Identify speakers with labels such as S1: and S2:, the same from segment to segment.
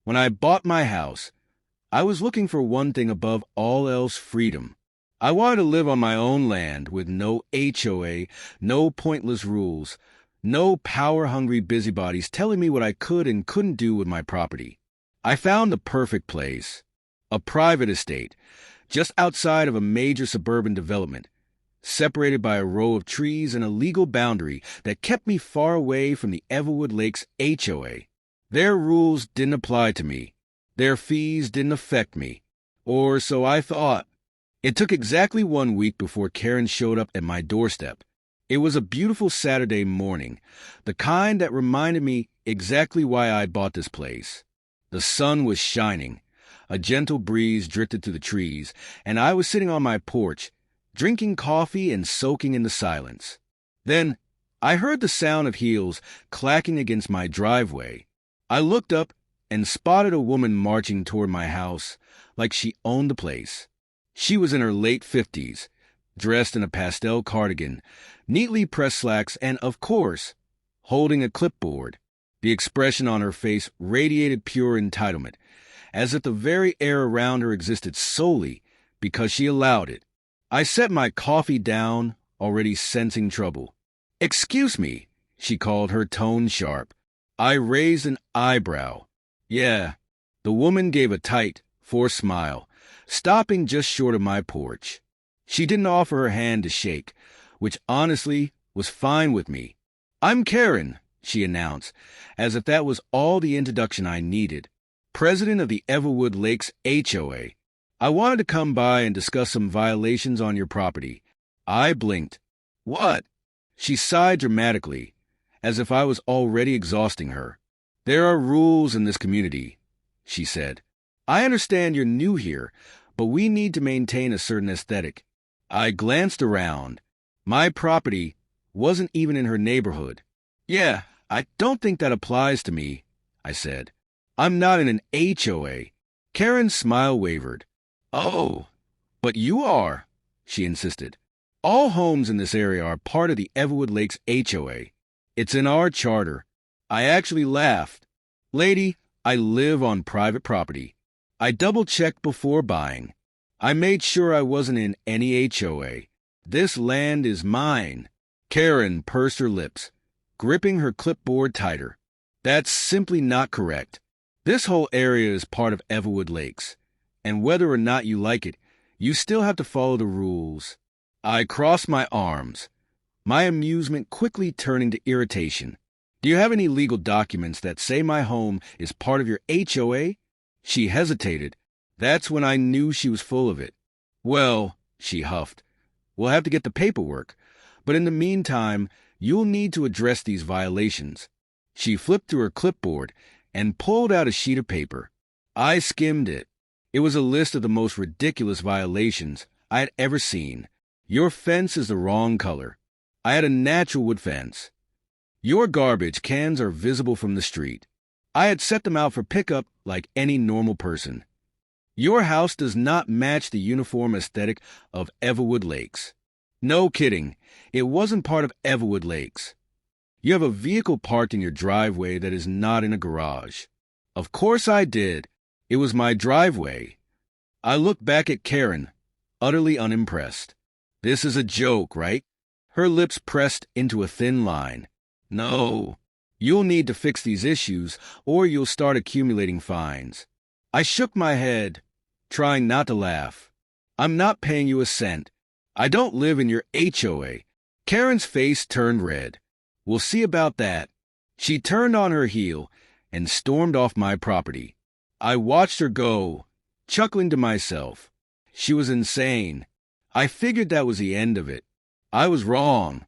S1: When I bought my house, I was looking for one thing above all else: freedom. I wanted to live on my own land with no HOA, no pointless rules, no power-hungry busybodies telling me what I could and couldn't do with my property. I found the perfect place, a private estate, just outside of a major suburban development, separated by a row of trees and a legal boundary that kept me far away from the Everwood Lakes HOA. Their rules didn't apply to me. Their fees didn't affect me. Or so I thought. It took exactly 1 week before Karen showed up at my doorstep. It was a beautiful Saturday morning, the kind that reminded me exactly why I bought this place. The sun was shining. A gentle breeze drifted through the trees, and I was sitting on my porch, drinking coffee and soaking in the silence. Then I heard the sound of heels clacking against my driveway. I looked up and spotted a woman marching toward my house like she owned the place. She was in her late 50s, dressed in a pastel cardigan, neatly pressed slacks, and, of course, holding a clipboard. The expression on her face radiated pure entitlement, as if the very air around her existed solely because she allowed it. I set my coffee down, already sensing trouble. "Excuse me," she called, her tone sharp. I raised an eyebrow. "Yeah." The woman gave a tight, forced smile, stopping just short of my porch. She didn't offer her hand to shake, which honestly was fine with me. "I'm Karen," she announced, as if that was all the introduction I needed. "President of the Everwood Lakes HOA. I wanted to come by and discuss some violations on your property." I blinked. "What?" She sighed dramatically, as if I was already exhausting her. "There are rules in this community," she said. "I understand you're new here, but we need to maintain a certain aesthetic." I glanced around. My property wasn't even in her neighborhood. "Yeah, I don't think that applies to me," I said. "I'm not in an HOA." Karen's smile wavered. "Oh, but you are," she insisted. "All homes in this area are part of the Everwood Lakes HOA. It's in our charter." I actually laughed. "Lady, I live on private property. I double-checked before buying. I made sure I wasn't in any HOA. This land is mine." Karen pursed her lips, gripping her clipboard tighter. "That's simply not correct. This whole area is part of Everwood Lakes, and whether or not you like it, you still have to follow the rules." I crossed my arms, my amusement quickly turning to irritation. "Do you have any legal documents that say my home is part of your HOA?" She hesitated. That's when I knew she was full of it. "Well," she huffed, "we'll have to get the paperwork, but in the meantime, you'll need to address these violations." She flipped through her clipboard and pulled out a sheet of paper. I skimmed it. It was a list of the most ridiculous violations I had ever seen. "Your fence is the wrong color." I had a natural wood fence. "Your garbage cans are visible from the street." I had set them out for pickup like any normal person. "Your house does not match the uniform aesthetic of Everwood Lakes." No kidding, it wasn't part of Everwood Lakes. "You have a vehicle parked in your driveway that is not in a garage." Of course I did. It was my driveway. I looked back at Karen, utterly unimpressed. "This is a joke, right?" Her lips pressed into a thin line. "No, you'll need to fix these issues or you'll start accumulating fines." I shook my head, trying not to laugh. "I'm not paying you a cent. I don't live in your HOA." Karen's face turned red. "We'll see about that." She turned on her heel and stormed off my property. I watched her go, chuckling to myself. She was insane. I figured that was the end of it. I was wrong.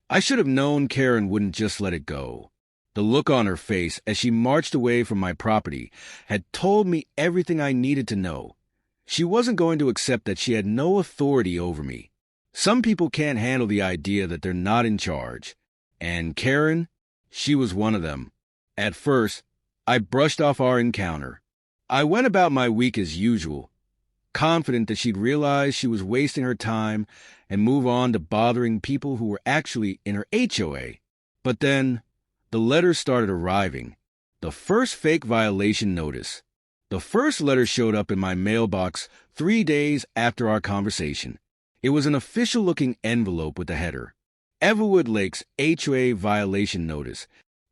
S1: I should have known Karen wouldn't just let it go. The look on her face as she marched away from my property had told me everything I needed to know. She wasn't going to accept that she had no authority over me. Some people can't handle the idea that they're not in charge. And Karen, she was one of them. At first, I brushed off our encounter. I went about my week as usual, confident that she'd realize she was wasting her time and move on to bothering people who were actually in her HOA. But then, the letters started arriving. The first fake violation notice. The first letter showed up in my mailbox 3 days after our conversation. It was an official-looking envelope with the header, Everwood Lakes HOA violation notice.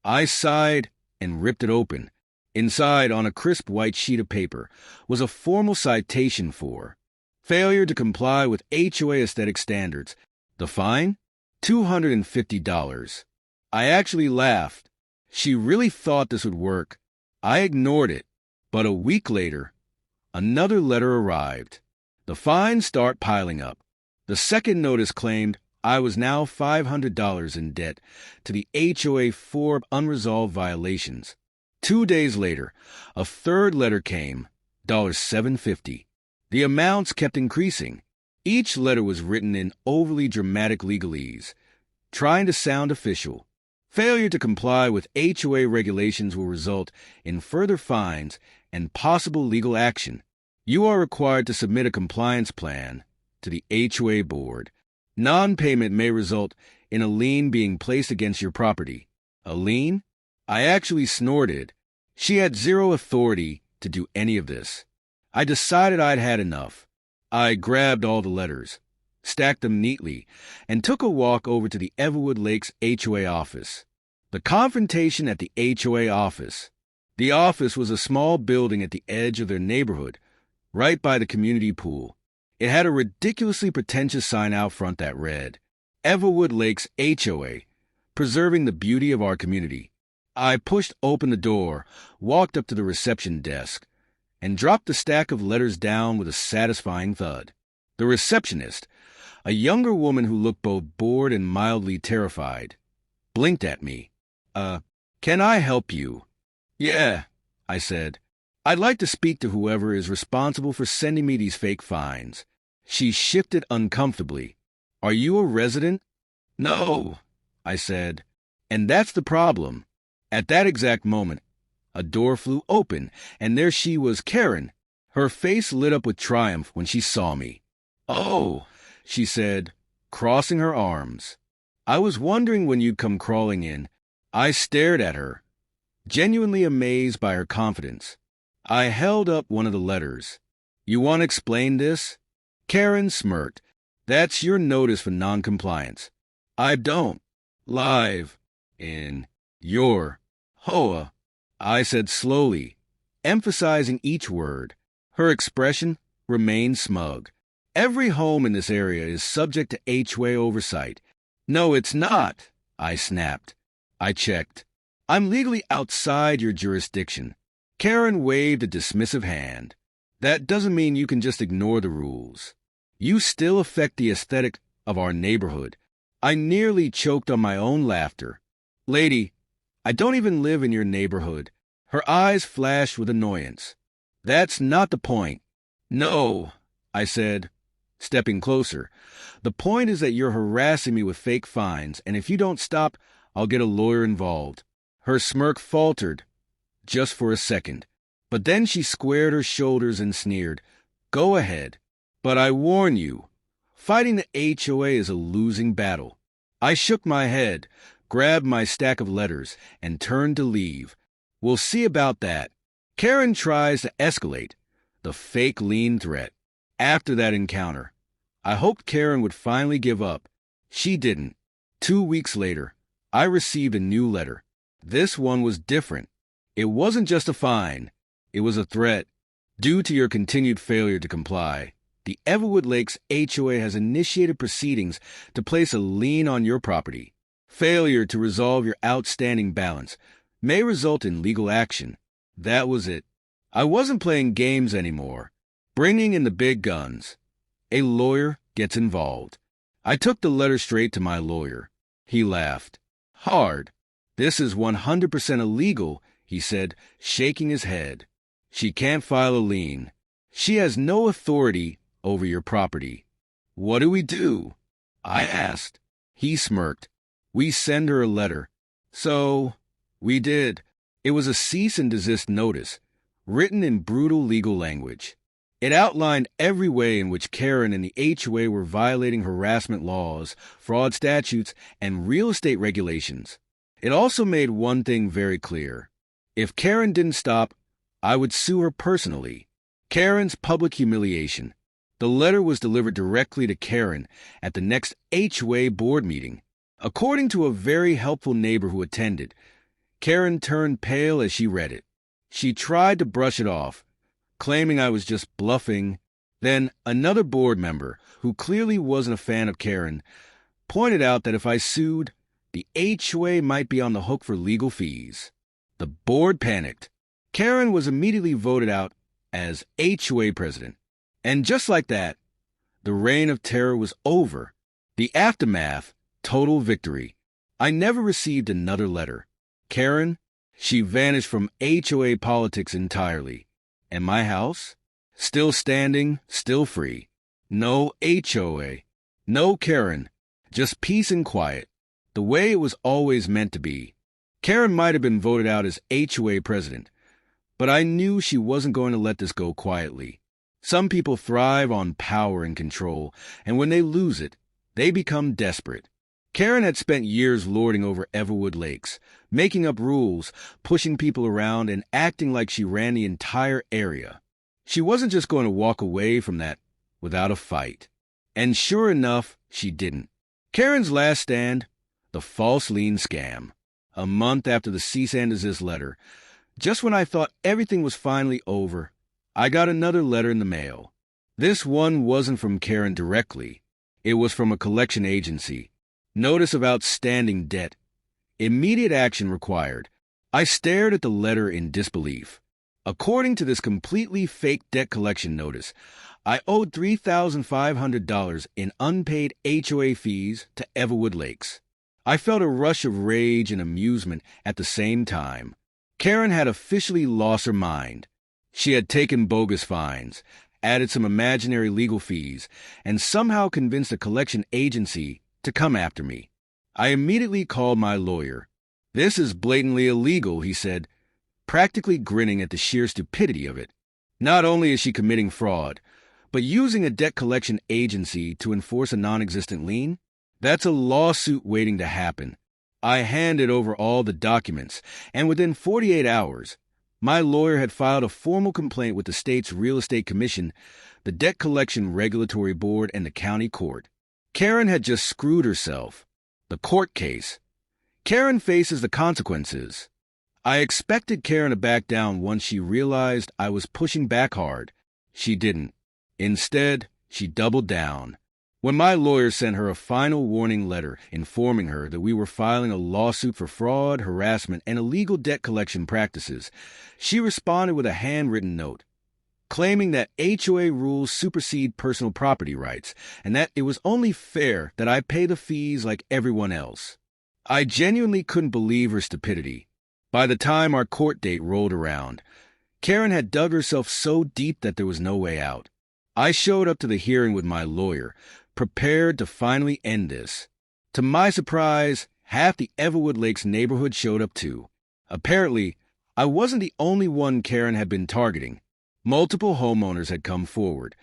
S1: I sighed and ripped it open. Inside, on a crisp white sheet of paper, was a formal citation for failure to comply with HOA aesthetic standards. The fine? $250. I actually laughed. She really thought this would work. I ignored it. But a week later, another letter arrived. The fines start piling up. The second notice claimed I was now $500 in debt to the HOA for unresolved violations. 2 days later, a third letter came, $750. The amounts kept increasing. Each letter was written in overly dramatic legalese, trying to sound official. Failure to comply with HOA regulations will result in further fines and possible legal action. You are required to submit a compliance plan to the HOA board. Non-payment may result in a lien being placed against your property. A lien? I actually snorted. She had zero authority to do any of this. I decided I'd had enough. I grabbed all the letters, stacked them neatly, and took a walk over to the Everwood Lakes HOA office. The confrontation at the HOA office. The office was a small building at the edge of their neighborhood, right by the community pool. It had a ridiculously pretentious sign out front that read, Everwood Lakes HOA, preserving the beauty of our community. I pushed open the door, walked up to the reception desk, and dropped the stack of letters down with a satisfying thud. The receptionist, a younger woman who looked both bored and mildly terrified, blinked at me. Can I help you? Yeah, I said. I'd like to speak to whoever is responsible for sending me these fake fines. She shifted uncomfortably. Are you a resident? No, I said. And that's the problem. At that exact moment, a door flew open, and there she was, Karen. Her face lit up with triumph when she saw me. Oh, she said, crossing her arms. I was wondering when you'd come crawling in. I stared at her, genuinely amazed by her confidence. I held up one of the letters. You want to explain this? Karen smirked. That's your notice for noncompliance. I don't. Live. In. Your. HOA. I said slowly, emphasizing each word. Her expression remained smug. Every home in this area is subject to HOA oversight. No, it's not, I snapped. I checked. I'm legally outside your jurisdiction. Karen waved a dismissive hand. That doesn't mean you can just ignore the rules. You still affect the aesthetic of our neighborhood. I nearly choked on my own laughter. Lady, I don't even live in your neighborhood. Her eyes flashed with annoyance. That's not the point. No, I said, stepping closer. The point is that you're harassing me with fake fines, and if you don't stop, I'll get a lawyer involved. Her smirk faltered, just for a second. But then she squared her shoulders and sneered. Go ahead. But I warn you, fighting the HOA is a losing battle. I shook my head, grabbed my stack of letters, and turned to leave. We'll see about that. Karen tries to escalate, the fake lien threat. After that encounter, I hoped Karen would finally give up. She didn't. 2 weeks later, I received a new letter. This one was different. It wasn't just a fine. It was a threat. Due to your continued failure to comply, the Everwood Lakes HOA has initiated proceedings to place a lien on your property. Failure to resolve your outstanding balance may result in legal action. That was it. I wasn't playing games anymore. Bringing in the big guns. A lawyer gets involved. I took the letter straight to my lawyer. He laughed. Hard. This is 100% illegal, he said, shaking his head. She can't file a lien. She has no authority over your property. What do we do? I asked. He smirked. We send her a letter. So, we did. It was a cease and desist notice, written in brutal legal language. It outlined every way in which Karen and the HOA were violating harassment laws, fraud statutes, and real estate regulations. It also made one thing very clear. If Karen didn't stop, I would sue her personally. Karen's public humiliation. The letter was delivered directly to Karen at the next HOA board meeting. According to a very helpful neighbor who attended, Karen turned pale as she read it. She tried to brush it off, claiming I was just bluffing. Then another board member, who clearly wasn't a fan of Karen, pointed out that if I sued, the HOA might be on the hook for legal fees. The board panicked. Karen was immediately voted out as HOA president. And just like that, the reign of terror was over. The aftermath, total victory. I never received another letter. Karen, she vanished from HOA politics entirely. And my house? Still standing, still free. No HOA. No Karen. Just peace and quiet. The way it was always meant to be. Karen might have been voted out as HOA president, but I knew she wasn't going to let this go quietly. Some people thrive on power and control, and when they lose it, they become desperate. Karen had spent years lording over Everwood Lakes, making up rules, pushing people around, and acting like she ran the entire area. She wasn't just going to walk away from that without a fight. And sure enough, she didn't. Karen's last stand, the false lien scam. A month after the cease and desist letter, just when I thought everything was finally over, I got another letter in the mail. This one wasn't from Karen directly. It was from a collection agency. Notice of outstanding debt. Immediate action required. I stared at the letter in disbelief. According to this completely fake debt collection notice, I owed $3,500 in unpaid HOA fees to Everwood Lakes. I felt a rush of rage and amusement at the same time. Karen had officially lost her mind. She had taken bogus fines, added some imaginary legal fees, and somehow convinced a collection agency to come after me. I immediately called my lawyer. "This is blatantly illegal," he said, practically grinning at the sheer stupidity of it. Not only is she committing fraud, but using a debt collection agency to enforce a non-existent lien? That's a lawsuit waiting to happen. I handed over all the documents, and within 48 hours, my lawyer had filed a formal complaint with the state's Real Estate Commission, the Debt Collection Regulatory Board, and the county court. Karen had just screwed herself. The court case. Karen faces the consequences. I expected Karen to back down once she realized I was pushing back hard. She didn't. Instead, she doubled down. When my lawyer sent her a final warning letter informing her that we were filing a lawsuit for fraud, harassment, and illegal debt collection practices, she responded with a handwritten note, claiming that HOA rules supersede personal property rights and that it was only fair that I pay the fees like everyone else. I genuinely couldn't believe her stupidity. By the time our court date rolled around, Karen had dug herself so deep that there was no way out. I showed up to the hearing with my lawyer, prepared to finally end this. To my surprise, half the Everwood Lakes neighborhood showed up too. Apparently, I wasn't the only one Karen had been targeting. Multiple homeowners had come forward,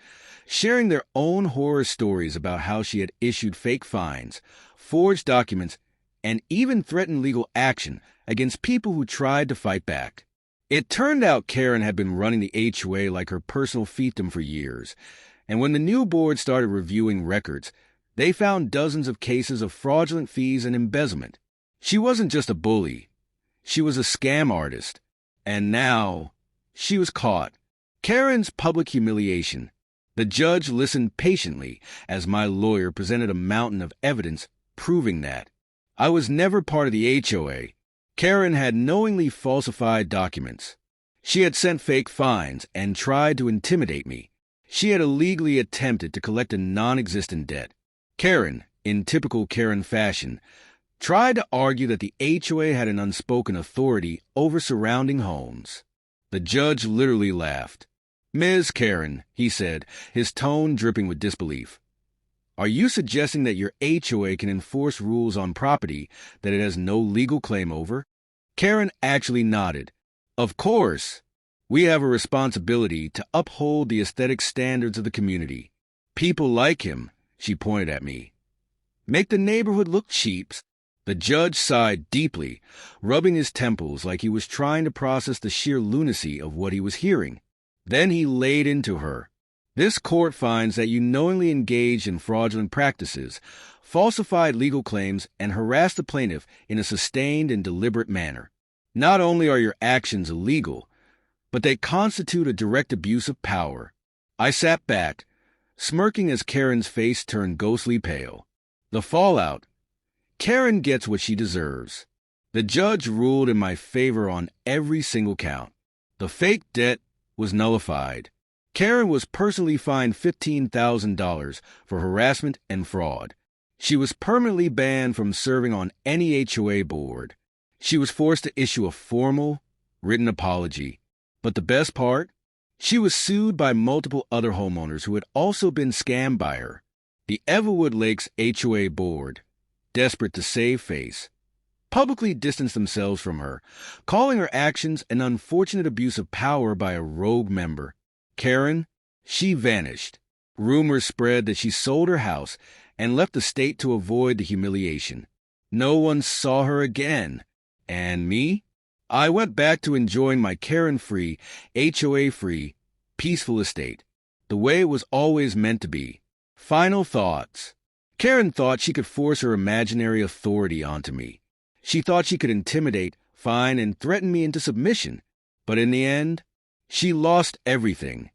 S1: sharing their own horror stories about how she had issued fake fines, forged documents, and even threatened legal action against people who tried to fight back. It turned out Karen had been running the HOA like her personal fiefdom for years, and when the new board started reviewing records, they found dozens of cases of fraudulent fees and embezzlement. She wasn't just a bully. She was a scam artist. And now, she was caught. Karen's public humiliation. The judge listened patiently as my lawyer presented a mountain of evidence proving that. I was never part of the HOA. Karen had knowingly falsified documents. She had sent fake fines and tried to intimidate me. She had illegally attempted to collect a non-existent debt. Karen, in typical Karen fashion, tried to argue that the HOA had an unspoken authority over surrounding homes. The judge literally laughed. "Ms. Karen," he said, his tone dripping with disbelief, "are you suggesting that your HOA can enforce rules on property that it has no legal claim over?" Karen actually nodded. "Of course. We have a responsibility to uphold the aesthetic standards of the community. People like him," she pointed at me. "Make the neighborhood look cheap. The judge sighed deeply, rubbing his temples like he was trying to process the sheer lunacy of what he was hearing. Then he laid into her. This court finds that you knowingly engaged in fraudulent practices, falsified legal claims, and harassed the plaintiff in a sustained and deliberate manner. Not only are your actions illegal, but they constitute a direct abuse of power. I sat back, smirking as Karen's face turned ghostly pale. The fallout. Karen gets what she deserves. The judge ruled in my favor on every single count. The fake debt was nullified. Karen was personally fined $15,000 for harassment and fraud. She was permanently banned from serving on any HOA board. She was forced to issue a formal, written apology. But the best part? She was sued by multiple other homeowners who had also been scammed by her. The Everwood Lakes HOA board, desperate to save face, publicly distanced themselves from her, calling her actions an unfortunate abuse of power by a rogue member. Karen, she vanished. Rumors spread that she sold her house and left the state to avoid the humiliation. No one saw her again. And me? I went back to enjoying my Karen-free, HOA-free, peaceful estate, the way it was always meant to be. Final thoughts. Karen thought she could force her imaginary authority onto me. She thought she could intimidate, fine, and threaten me into submission. But in the end, she lost everything.